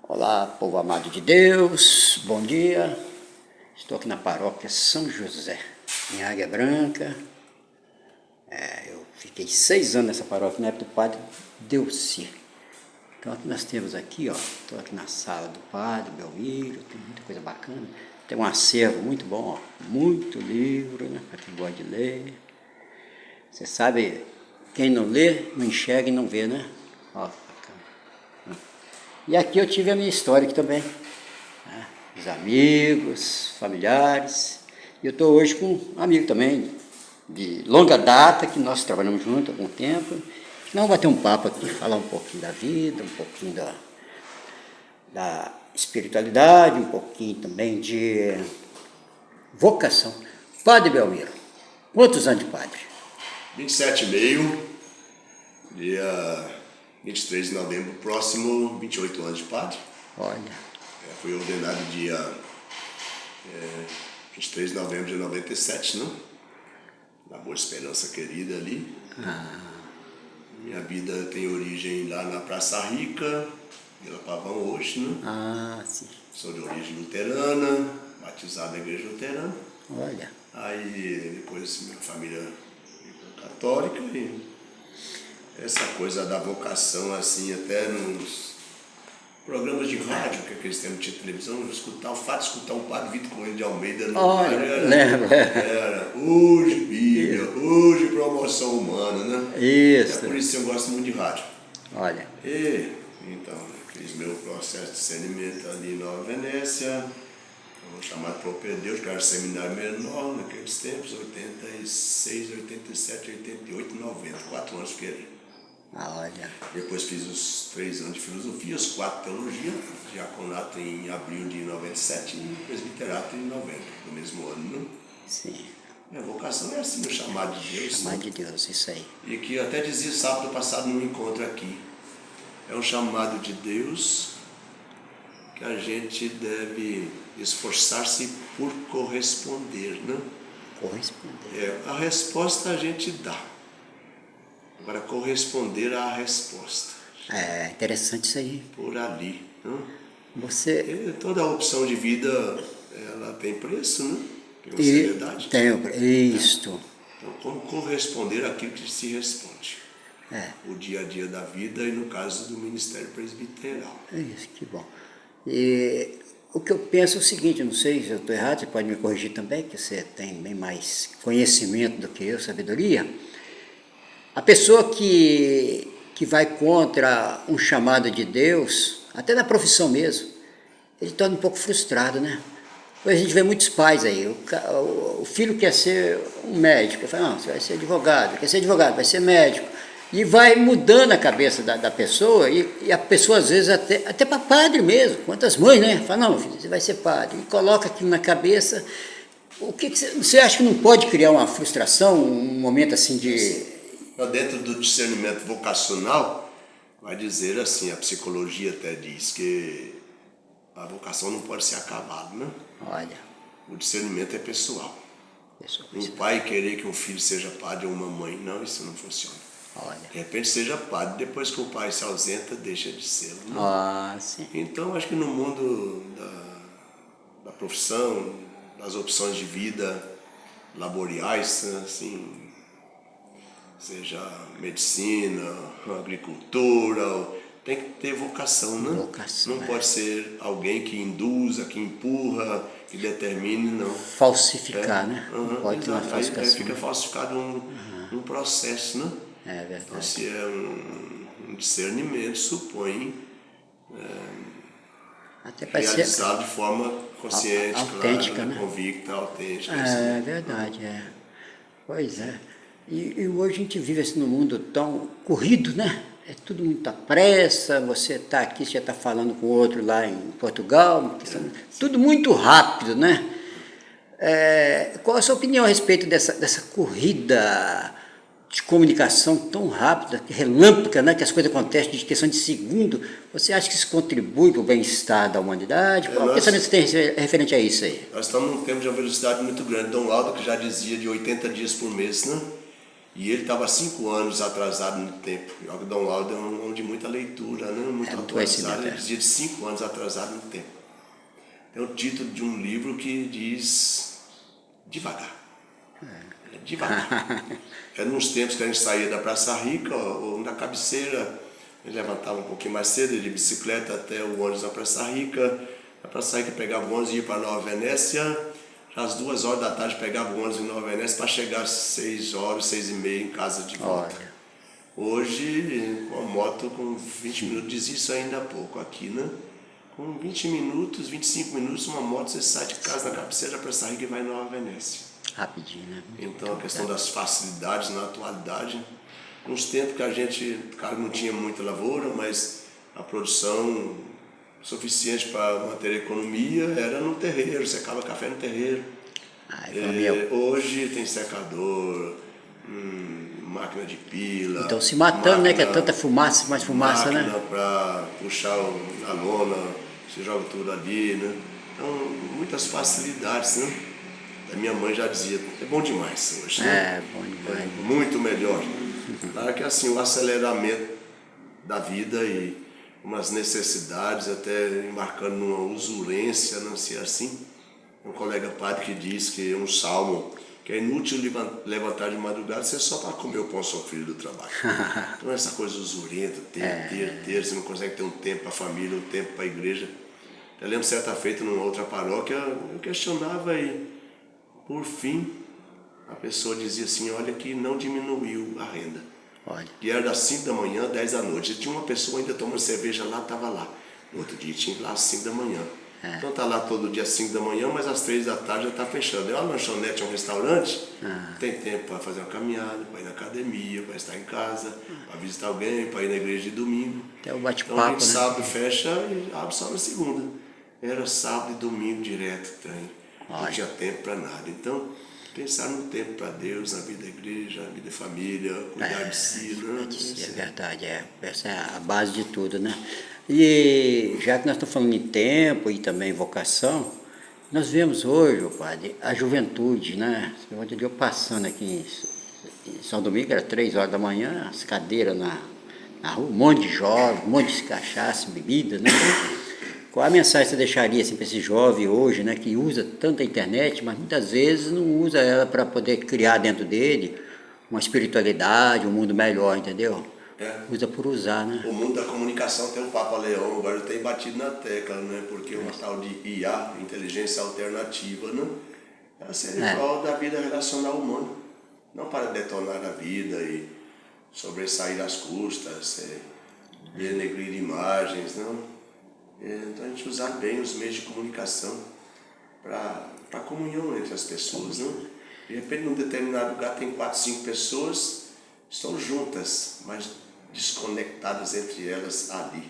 Olá, povo amado de Deus, bom dia. Estou aqui na paróquia São José, em Águia Branca. Eu fiquei 6 anos nessa paróquia, na época do padre Delci. Então aqui nós temos aqui, estou aqui na sala do padre Belmiro, tem muita coisa bacana. Tem um acervo muito bom, muito livro, né, para quem gosta de ler. Você sabe, quem não lê, não enxerga e não vê, né? E aqui eu tive a minha história aqui também, né? Os amigos, familiares. E eu estou hoje com um amigo também, de longa data, que nós trabalhamos juntos há algum tempo. Nós vamos bater um papo aqui, falar um pouquinho da vida, um pouquinho da espiritualidade, um pouquinho também de vocação. Padre Belmiro, quantos anos de padre? 27,5, dia 23 de novembro próximo, 28 anos de padre. Olha. Fui ordenado dia 23 de novembro de 97, né? Na Boa Esperança querida ali. Minha vida tem origem lá na Praça Rica, Vila Pavão hoje, né? Sim. Sou de origem luterana, batizado na igreja luterana. Olha. Aí depois minha família católica e essa coisa da vocação, assim, até nos programas de rádio, que aqueles tempos de televisão, o fato de escutar o padre Vitor Coelho de Almeida no rádio era hoje Bíblia, hoje promoção humana, né? Isso. É por isso que eu gosto muito de rádio. Olha. Então, fiz meu processo de discernimento ali em Nova Venécia, chamado Propedêutico, que era seminário menor naqueles tempos, 86, 87, 88, 90, 4 anos fiquei ali. Olha. Depois fiz os 3 anos de filosofia, os 4 de teologia, diaconato em abril de 97 e presbiterato em novembro do mesmo ano, né? Sim. Minha vocação é assim, o chamado de Deus. Chamado de Deus, isso aí. E que eu até dizia sábado passado num encontro aqui. É um chamado de Deus que a gente deve esforçar-se por corresponder, né? Corresponder. A resposta a gente dá. Agora, corresponder à resposta. É interessante isso aí. Por ali, né? Toda a opção de vida, ela tem preço, né? Tem seriedade. Tem isto. Então, como corresponder àquilo que se responde? O dia a dia da vida e no caso do ministério presbiteral. Isso, que bom. E o que eu penso é o seguinte, não sei se eu estou errado, você pode me corrigir também, que você tem bem mais conhecimento do que eu, sabedoria. A pessoa que vai contra um chamado de Deus, até na profissão mesmo, ele torna um pouco frustrado, né? Pois a gente vê muitos pais aí, o filho quer ser um médico, ele fala, não, você vai ser advogado, quer ser advogado, vai ser médico. E vai mudando a cabeça da pessoa, e a pessoa às vezes até para padre mesmo, quantas mães, né? Fala, não, meu filho, você vai ser padre, e coloca aquilo na cabeça. O que você acha que não pode criar uma frustração, um momento assim de... Dentro do discernimento vocacional, vai dizer assim, a psicologia até diz que a vocação não pode ser acabada, né? Olha. O discernimento é pessoal. Um pai querer que um filho seja padre ou uma mãe, não, isso não funciona. Olha. De repente seja padre, depois que o pai se ausenta, deixa de ser. Né? Sim. Então, acho que no mundo da profissão, das opções de vida laboriais, assim, seja medicina, agricultura, tem que ter vocação, né? Não pode ser alguém que induza, que empurra, que determine, não. Falsificar, né? Não pode ter uma falsificação. Aí fica falsificado um processo, né? É verdade. Então, se é um discernimento, supõe realizado de forma consciente, autêntica, clara, né? Convicta, autêntica. É verdade, Pois é. E hoje a gente vive assim num mundo tão corrido, né? É tudo muita pressa, você está aqui, você já está falando com outro lá em Portugal, tudo muito rápido, né? Qual a sua opinião a respeito dessa corrida de comunicação tão rápida, relâmpaga, né? Que as coisas acontecem de questão de segundo? Você acha que isso contribui para o bem-estar da humanidade? Qual pensamento você tem referente a isso aí? Nós estamos num tempo de uma velocidade muito grande. Dom Laudo, que já dizia de 80 dias por mês, né? E ele estava 5 anos atrasado no tempo. O Dom Laudo é um homem de muita leitura, né? Muito atualizado. Ele dizia de 5 anos atrasado no tempo. Tem o título de um livro que diz devagar. Devagar. Era nos tempos que a gente saía da Praça Rica, ou da cabeceira, a gente levantava um pouquinho mais cedo, ia de bicicleta até o ônibus da Praça Rica. Da Praça Rica pegava o ônibus e ia para Nova Venécia. Já às 2 horas da tarde pegava o ônibus em Nova Venécia para chegar às 6 horas, 6 e meia em casa de volta. Hoje, com a moto com 20 minutos, diz isso ainda há pouco aqui, né? Com 20 minutos, 25 minutos, uma moto, você sai de casa na cabeceira da Praça Rica e vai em Nova Venécia. Rapidinho, né? Então, a questão das facilidades na atualidade, nos tempos que a gente, claro, não tinha muita lavoura, mas a produção suficiente para manter a economia era no terreiro, secava café no terreiro. Hoje tem secador, máquina de pila. Então se matando, né? Que é tanta fumaça, mais fumaça, né? Máquina para puxar na lona, você joga tudo ali, né? Então, muitas facilidades, né? A minha mãe já dizia, é bom demais hoje, né? É, bom demais. É muito melhor. Claro que assim, o aceleramento da vida e umas necessidades, até embarcando numa usurência, não sei assim. Um colega padre que diz que um salmo, que é inútil levantar de madrugada, isso é só para comer o pão sofrido do trabalho. Então essa coisa usurenta, ter, você não consegue ter um tempo para a família, um tempo para a igreja. Eu lembro certa feita numa outra paróquia, eu questionava e por fim, a pessoa dizia assim, olha que não diminuiu a renda. Olha. E era das 5 da manhã, 10 da noite. E tinha uma pessoa ainda tomando cerveja lá, estava lá. No outro dia tinha lá às 5 da manhã. Então tá lá todo dia às 5 da manhã, mas às 3 da tarde já está fechando. É uma lanchonete, é um restaurante, tem tempo para fazer uma caminhada, para ir na academia, para estar em casa, para visitar alguém, para ir na igreja de domingo. Até o bate-papo, então a gente né? sábado fecha e abre só na segunda. Era sábado e domingo direto, não tinha tempo para nada. Então, pensar no tempo para Deus, na vida da igreja, na vida da família, cuidar de si, né? É verdade, essa é a base de tudo, né? E já que nós estamos falando em tempo e também vocação, nós vemos hoje, padre, a juventude, né? Ontem eu passando aqui em São Domingos, era 3 horas da manhã, as cadeiras na rua, um monte de jovem, um monte de cachaça, bebida, né? Qual a mensagem você deixaria assim, para esse jovem hoje, né, que usa tanta internet, mas muitas vezes não usa ela para poder criar dentro dele uma espiritualidade, um mundo melhor, entendeu? Usa por usar, né? O mundo da comunicação tem o Papa Leão, agora tem batido na tecla, né? Porque uma tal de IA, inteligência alternativa, né? Ela seria prol da vida relacional humana, não para detonar a vida e sobressair às custas, denegrir imagens, não. Então a gente usar bem os meios de comunicação para a comunhão entre as pessoas, não? De repente, num determinado lugar tem 4, 5 pessoas, estão juntas, mas desconectadas entre elas ali,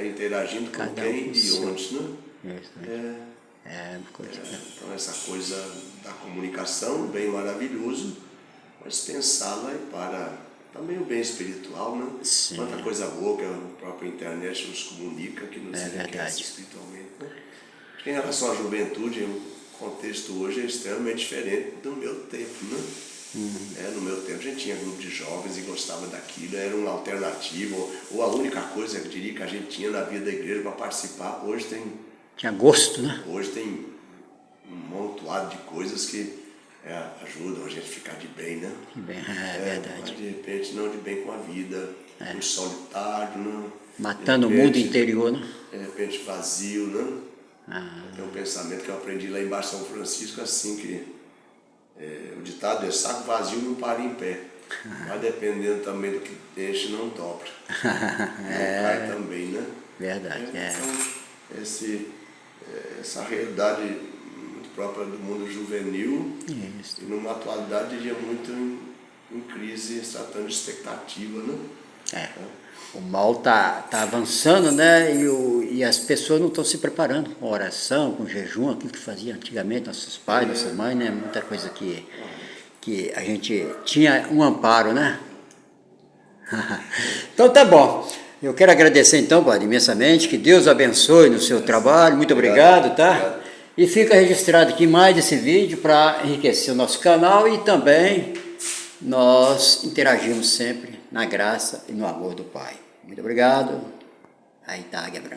interagindo com quem e onde, né? Então essa coisa da comunicação, bem maravilhoso, mas pensá-la para também o bem espiritual, né? Sim. Quanta coisa boa que a própria internet nos comunica, que nos enriquece espiritualmente. Né? Em relação à juventude, o contexto hoje é extremamente diferente do meu tempo, né? No meu tempo a gente tinha grupo de jovens e gostava daquilo, era uma alternativa, ou a única coisa que eu diria que a gente tinha na vida da igreja para participar. Hoje tem... Tinha gosto, né? Hoje tem um montoado de coisas que ajudam a gente a ficar de bem, né? De bem, verdade. Mas de repente não de bem com a vida, muito solitário, né? Matando o mundo interior, né? De repente vazio, né? Tem um pensamento que eu aprendi lá embaixo em São Francisco, assim, que o ditado é saco vazio não para em pé. Mas dependendo também do que enche, não dobra. Não cai também, né? Verdade, Então, essa realidade muito própria do mundo juvenil, e numa atualidade, diria, muito em crise, se tratando de expectativa, né? O mal tá avançando, né? E as pessoas não estão se preparando com oração, com jejum, aquilo que fazia antigamente nossos pais, nossas mães, né? Muita coisa que a gente tinha um amparo, né? Então tá bom. Eu quero agradecer então, padre, imensamente, que Deus abençoe no seu trabalho. Muito obrigado, tá? Obrigado. E fica registrado aqui mais esse vídeo para enriquecer o nosso canal e também nós interagimos sempre na graça e no amor do Pai. Muito obrigado. Aí tá, Gabriel.